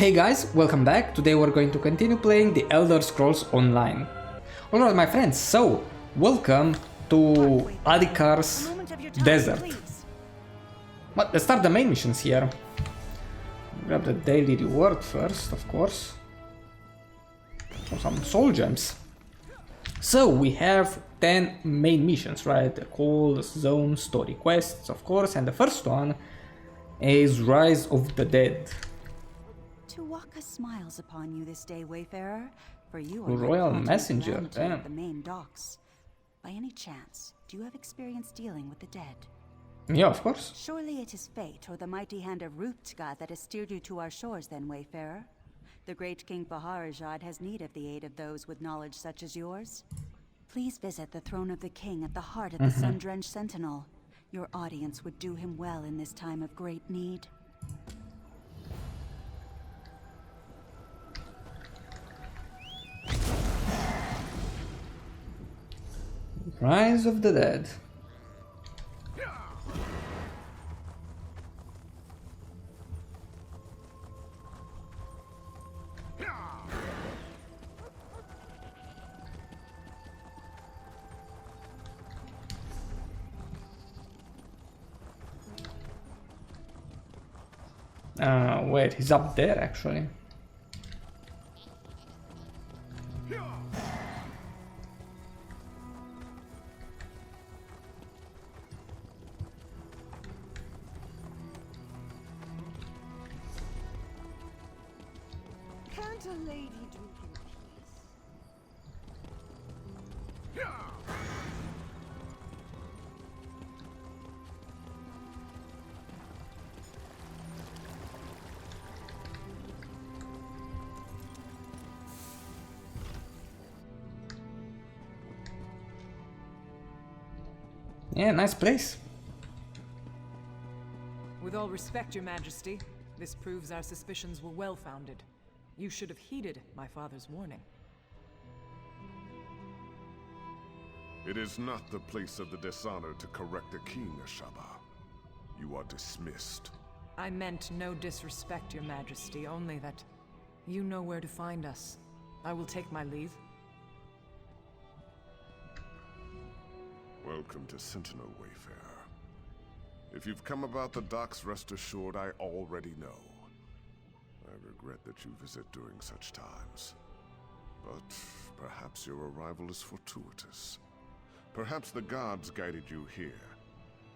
Hey guys, welcome back. Today we're going to continue playing the Elder Scrolls Online. Alright my friends, so welcome to Adikar's desert. But let's start the main missions here. Grab the daily reward first, of course. For some soul gems. So we have 10 main missions, right? The call, zone, story quests, of course, and the first one is Rise of the Dead. Tuwaka smiles upon you this day, Wayfarer, for you are Royal Messenger, damn. at the main docks. By any chance, do you have experience dealing with the dead? Yeah, of course. Surely it is fate or the mighty hand of Ruptga that has steered you to our shores then, Wayfarer. The great King Baharajad has need of the aid of those with knowledge such as yours. Please visit the throne of the king at the heart of the sun-drenched sentinel. Your audience would do him well in this time of great need. Rise of the Dead. Wait, he's up there actually. Can't a lady drink in peace? Yeah, nice place. With all respect, Your Majesty, this proves our suspicions were well-founded. You should have heeded my father's warning. It is not the place of the dishonored to correct a king, Ashaba. You are dismissed. I meant no disrespect, Your Majesty, only that you know where to find us. I will take my leave. Welcome to Sentinel, Wayfarer. If you've come about the docks, rest assured I already know. I regret that you visit during such times. But perhaps your arrival is fortuitous. Perhaps the gods guided you here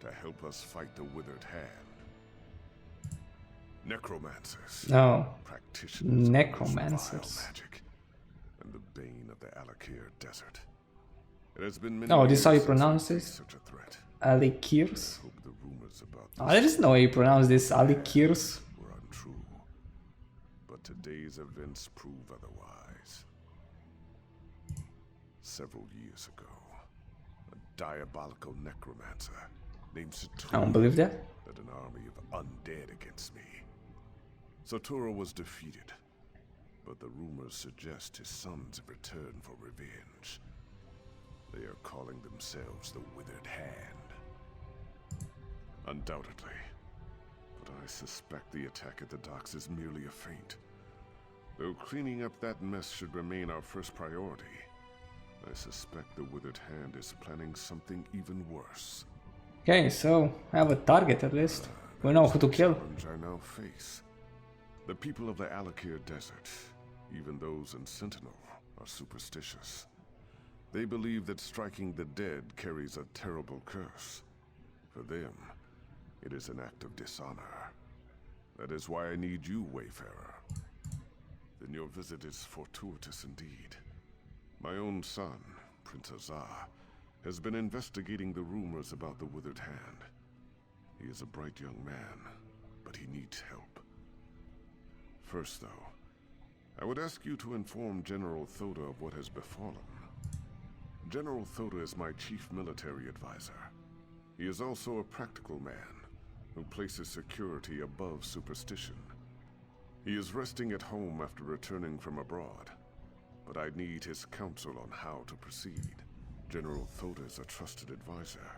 to help us fight the Withered Hand. Necromancers. No. Practitioners Necromancers. of vile magic, and the bane of the Alakir Desert. It has been many Oh, this is how you years since pronounce we this? faced such a threat. Alikirs? I hope the rumors about Oh, there is no way you pronounce this. Alikirs. were untrue, but today's events prove otherwise. Several years ago, a diabolical necromancer named Satura I don't believe that. led an army of undead against me. Satura was defeated, but the rumors suggest his sons have returned for revenge. They are calling themselves the Withered Hand. Undoubtedly. But I suspect the attack at the docks is merely a feint. Though cleaning up that mess should remain our first priority, I suspect the Withered Hand is planning something even worse. Okay, so I have a target at least. We know who to kill. Challenge I now face. The people of the Alakir Desert, even those in Sentinel, are superstitious. They believe that striking the dead carries a terrible curse. For them, it is an act of dishonor. That is why I need you, Wayfarer. Then your visit is fortuitous indeed. My own son, Prince Azar, has been investigating the rumors about the Withered Hand. He is a bright young man, but he needs help. First, though, I would ask you to inform General Thoda of what has befallen. General Thoda is my chief military advisor. He is also a practical man who places security above superstition. He is resting at home after returning from abroad, but I need his counsel on how to proceed. General Thoda is a trusted advisor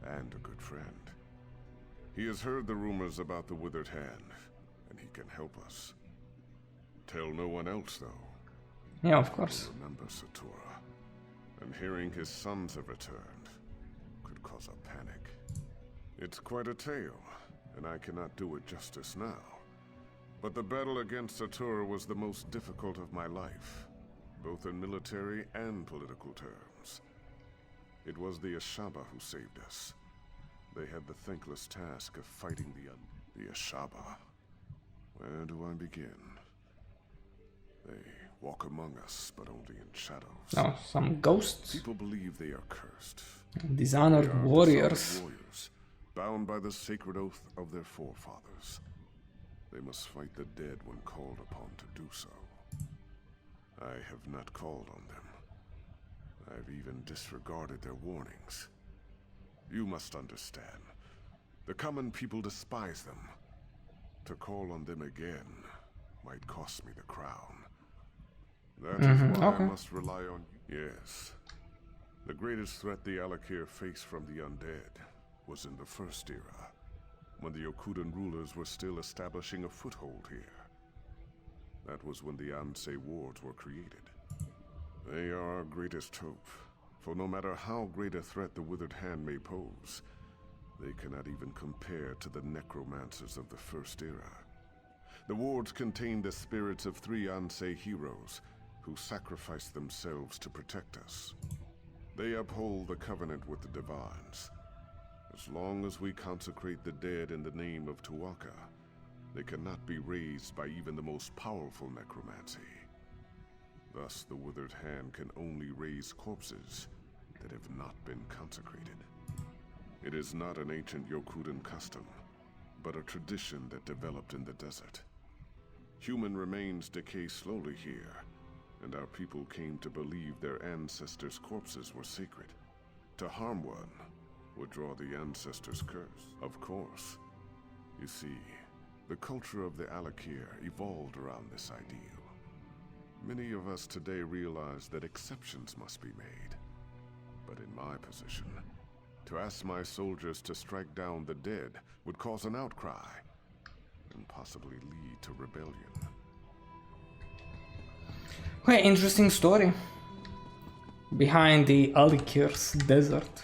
and a good friend. He has heard the rumors about the Withered Hand, and he can help us. Tell no one else, though. Yeah, of course. I remember Satura, and hearing his sons have returned could cause a panic. It's quite a tale, and I cannot do it justice now. But the battle against Satura was the most difficult of my life, both in military and political terms. It was the Ashaba who saved us. They had the thankless task of fighting the Ashaba. Where do I begin? They walk among us, but only in shadows. Oh, some ghosts. People believe they are cursed. Dishonored They are warriors. dishonored warriors, bound by the sacred oath of their forefathers. They must fight the dead when called upon to do so. I have not called on them. I've even disregarded their warnings. You must understand. The common people despise them. To call on them again might cost me the crown. That is why I must rely on you. Yes. The greatest threat the Alakir faced from the undead was in the First Era, when the Okudan rulers were still establishing a foothold here. That was when the Ansei wards were created. They are our greatest hope, for no matter how great a threat the Withered Hand may pose, they cannot even compare to the necromancers of the First Era. The wards contain the spirits of 3 Ansei heroes who sacrificed themselves to protect us. They uphold the covenant with the Divines. As long as we consecrate the dead in the name of Tuaka, they cannot be raised by even the most powerful necromancy. Thus, the Withered Hand can only raise corpses that have not been consecrated. It is not an ancient Yokudan custom, but a tradition that developed in the desert. Human remains decay slowly here, and our people came to believe their ancestors' corpses were sacred. To harm one would draw the ancestors' curse. Of course. You see, the culture of the Alakir evolved around this ideal. Many of us today realize that exceptions must be made. But in my position, to ask my soldiers to strike down the dead would cause an outcry, and possibly lead to rebellion. Quite interesting story behind the Alikir's desert.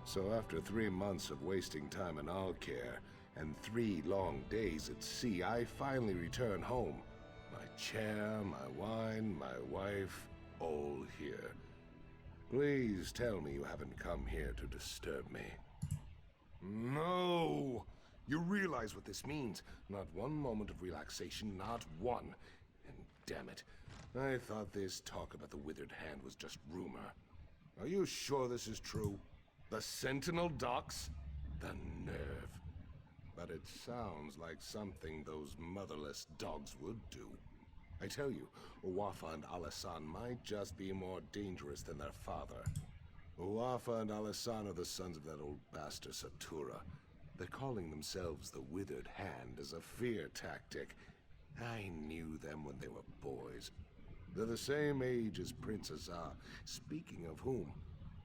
So after 3 months of wasting time in Alkir, and 3 long days at sea, I finally return home. My chair, my wine, my wife, all here. Please tell me you haven't come here to disturb me. No! You realize what this means? Not one moment of relaxation, not one. And damn it, I thought this talk about the Withered Hand was just rumor. Are you sure this is true? The Sentinel docks? The nerve. But it sounds like something those motherless dogs would do. I tell you, Uwafa and Alasan might just be more dangerous than their father. Uwafa and Alasan are the sons of that old bastard Satura. They're calling themselves the Withered Hand as a fear tactic. I knew them when they were boys. They're the same age as Prince Azar. Speaking of whom,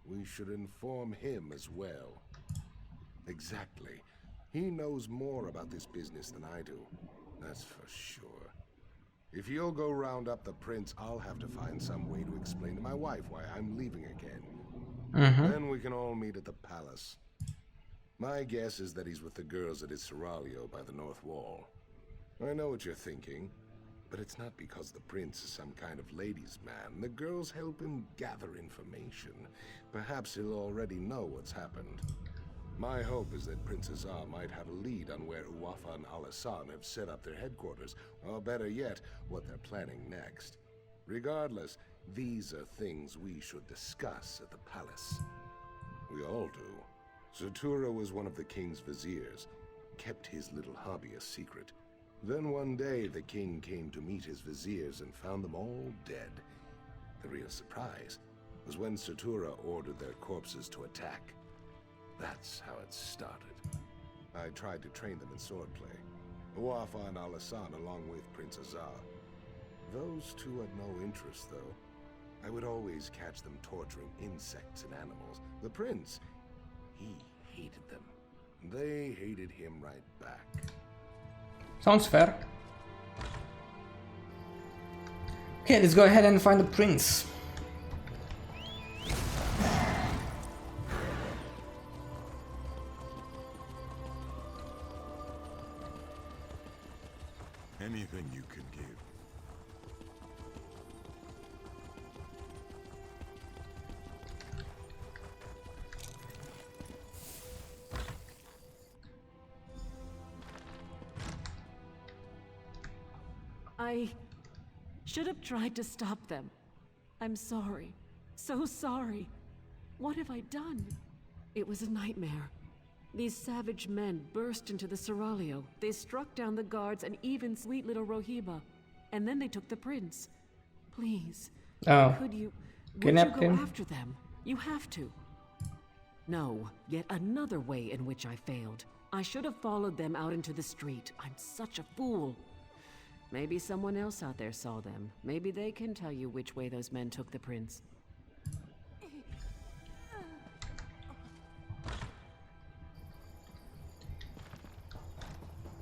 we should inform him as well. Exactly. He knows more about this business than I do. That's for sure. If you'll go round up the prince, I'll have to find some way to explain to my wife why I'm leaving again. Then we can all meet at the palace. My guess is that he's with the girls at his seraglio by the north wall. I know what you're thinking, but it's not because the prince is some kind of ladies' man. The girls help him gather information. Perhaps he'll already know what's happened. My hope is that Prince Azar might have a lead on where Uwafa and Alasan have set up their headquarters, or better yet, what they're planning next. Regardless, these are things we should discuss at the palace. We all do. Satura was one of the king's viziers, kept his little hobby a secret. Then one day, the king came to meet his viziers and found them all dead. The real surprise was when Satura ordered their corpses to attack. That's how it started. I tried to train them in swordplay. Wafa and Alasan along with Prince Azar. Those two had no interest, though. I would always catch them torturing insects and animals. The prince, he hated them. They hated him right back. Sounds fair. Okay, let's go ahead and find the prince. Anything you can give. I should have tried to stop them. I'm sorry. So sorry. What have I done? It was a nightmare. These savage men burst into the Seraglio. They struck down the guards and even sweet little Rohiba. And then they took the prince. Please, would you go after them? You have to. No, yet another way in which I failed. I should have followed them out into the street. I'm such a fool. Maybe someone else out there saw them. Maybe they can tell you which way those men took the prince.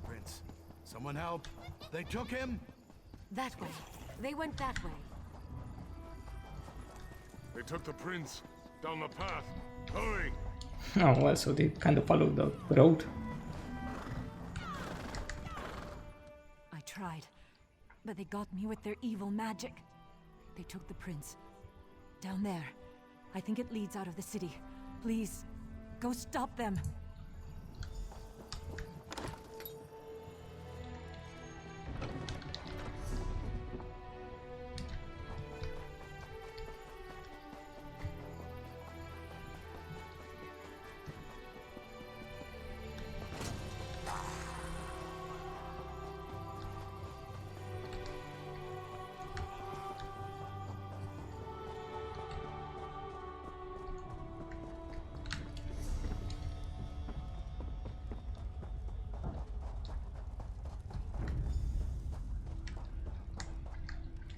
Prince, someone help! They took him? That way. They went that way. They took the prince down the path. Hurry! Oh, well, so they kind of followed the road. I tried, but they got me with their evil magic. They took the prince. Down there. I think it leads out of the city. Please, go stop them.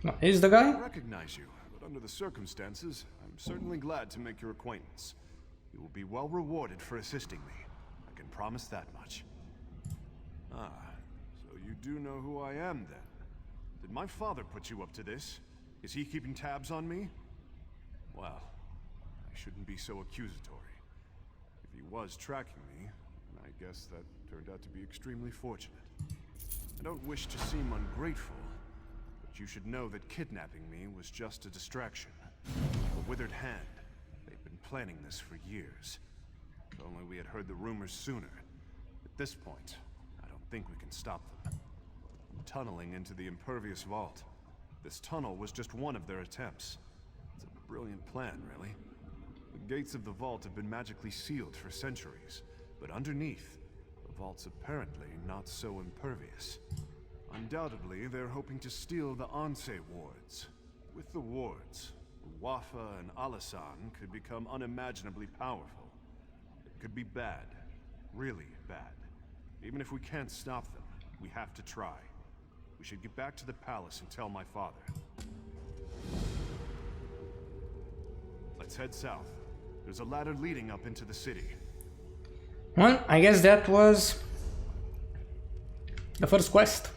No, he's the guy? I recognize you, but under the circumstances, I'm certainly glad to make your acquaintance. You will be well rewarded for assisting me. I can promise that much. Ah, so you do know who I am, then? Did my father put you up to this? Is he keeping tabs on me? Well, I shouldn't be so accusatory. If he was tracking me, I guess that turned out to be extremely fortunate. I don't wish to seem ungrateful, but you should know that kidnapping me was just a distraction. A withered hand. They've been planning this for years. If only we had heard the rumors sooner. At this point, I don't think we can stop them. Tunneling into the impervious vault. This tunnel was just one of their attempts. It's a brilliant plan, really. The gates of the vault have been magically sealed for centuries, but underneath, the vault's apparently not so impervious. Undoubtedly, they're hoping to steal the Anse wards. With the wards, Wafa and Alasan could become unimaginably powerful. It could be bad. Really bad. Even if we can't stop them, we have to try. We should get back to the palace and tell my father. Let's head south. There's a ladder leading up into the city. Well, I guess that was the first quest.